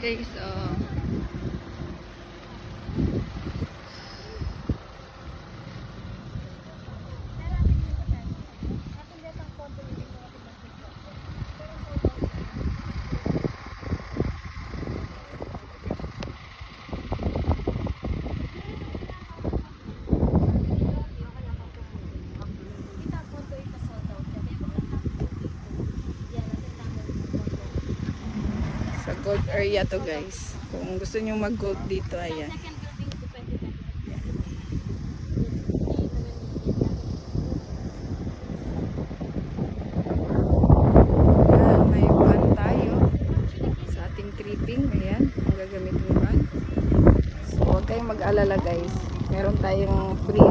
guys. Sa gold area to guys. Kung gusto nyo mag gold dito, ayan. May van tayo sa ating tripping. Ayan, ang gagamitin van. So huwag kayong mag-alala guys. Meron tayong free